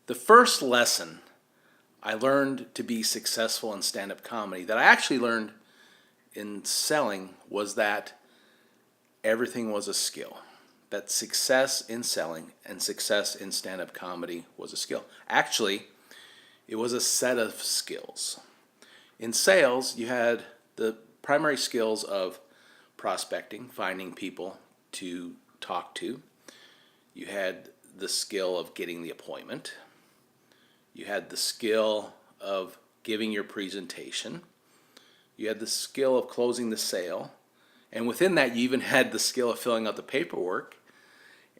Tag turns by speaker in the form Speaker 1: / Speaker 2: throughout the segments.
Speaker 1: The first lesson I learned to be successful in stand-up comedy that I actually learned in selling was that everything was a skill. That success in selling and success in stand-up comedy was a skill. Actually, it was a set of skills. In sales, you had the primary skills of prospecting, finding people to talk to. You had the skill of getting the appointment. You had the skill of giving your presentation. You had the skill of closing the sale. And within that, you even had the skill of filling out the paperwork.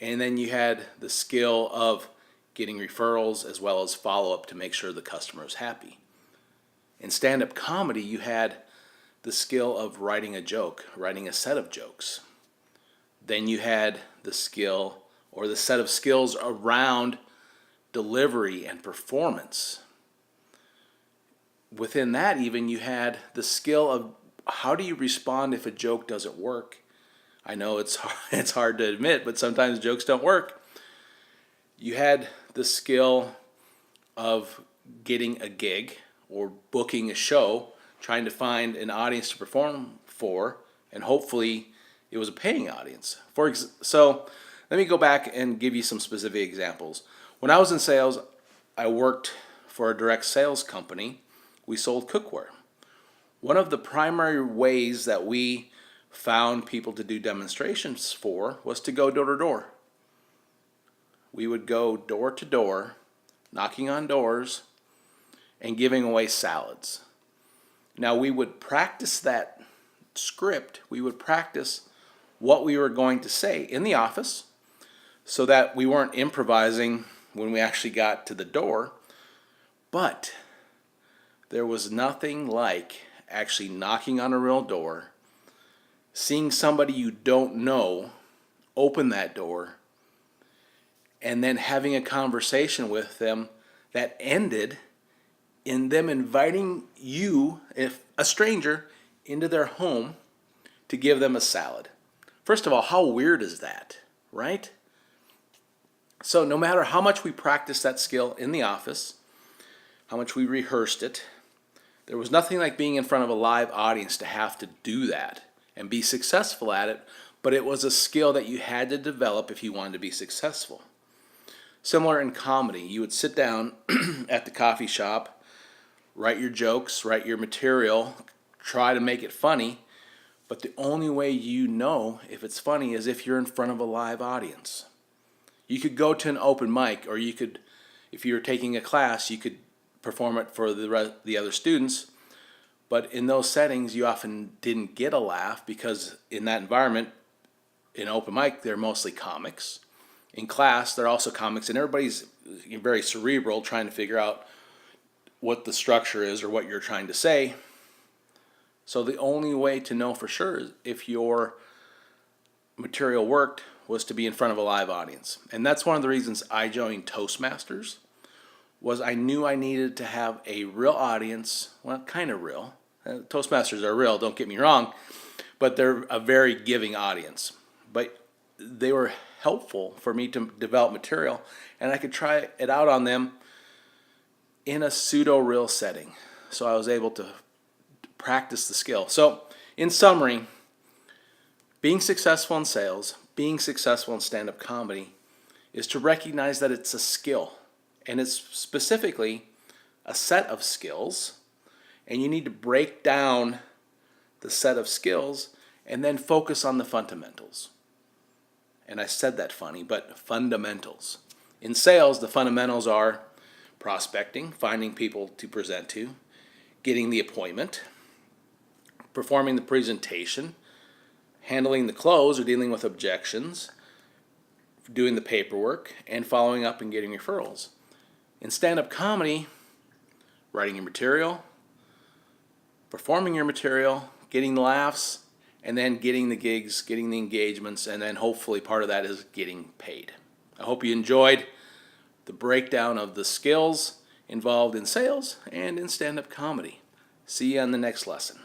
Speaker 1: And then you had the skill of getting referrals as well as follow-up to make sure the customer is happy. In stand-up comedy, you had the skill of writing a joke, writing a set of jokes. Then you had the skill or the set of skills around delivery and performance. Within that even, you had the skill of how do you respond if a joke doesn't work. I know it's hard to admit, but sometimes jokes don't work. You had the skill of getting a gig or booking a show, trying to find an audience to perform for, and hopefully it was a paying audience. So let me go back and give you some specific examples. When I was in sales, I worked for a direct sales company. We sold cookware. One of the primary ways that we found people to do demonstrations for was to go door to door. We would go door to door, knocking on doors, and giving away salads. Now we would practice that script. We would practice what we were going to say in the office so that we weren't improvising when we actually got to the door. But there was nothing like actually knocking on a real door, seeing somebody you don't know open that door, and then having a conversation with them that ended in them inviting you, if a stranger, into their home to give them a salad. First of all, how weird is that, right? So no matter how much we practiced that skill in the office, how much we rehearsed it, there was nothing like being in front of a live audience to have to do that and be successful at it, but it was a skill that you had to develop if you wanted to be successful. Similar in comedy, you would sit down at the coffee shop, write your jokes, write your material, try to make it funny, but the only way you know if it's funny is if you're in front of a live audience. You could go to an open mic, or you could, if you were taking a class, you could perform it for the other students, but in those settings you often didn't get a laugh because in that environment, in open mic, they're mostly comics. In class, they're also comics, and everybody's very cerebral trying to figure out what the structure is or what you're trying to say. So the only way to know for sure is if your material worked was to be in front of a live audience. And that's one of the reasons I joined Toastmasters, was I knew I needed to have a real audience, well, kind of real. Toastmasters are real, don't get me wrong, but they're a very giving audience. But they were helpful for me to develop material, and I could try it out on them in a pseudo-real setting. So I was able to practice the skill. So in summary, being successful in sales, being successful in stand-up comedy is to recognize that it's a skill. And it's specifically a set of skills, and you need to break down the set of skills and then focus on the fundamentals. And I said that funny, but fundamentals. In sales, the fundamentals are prospecting, finding people to present to, getting the appointment, performing the presentation, handling the close or dealing with objections, doing the paperwork, and following up and getting referrals. In stand-up comedy, writing your material, performing your material, getting the laughs, and then getting the gigs, getting the engagements, and then hopefully part of that is getting paid. I hope you enjoyed the breakdown of the skills involved in sales and in stand-up comedy. See you on the next lesson.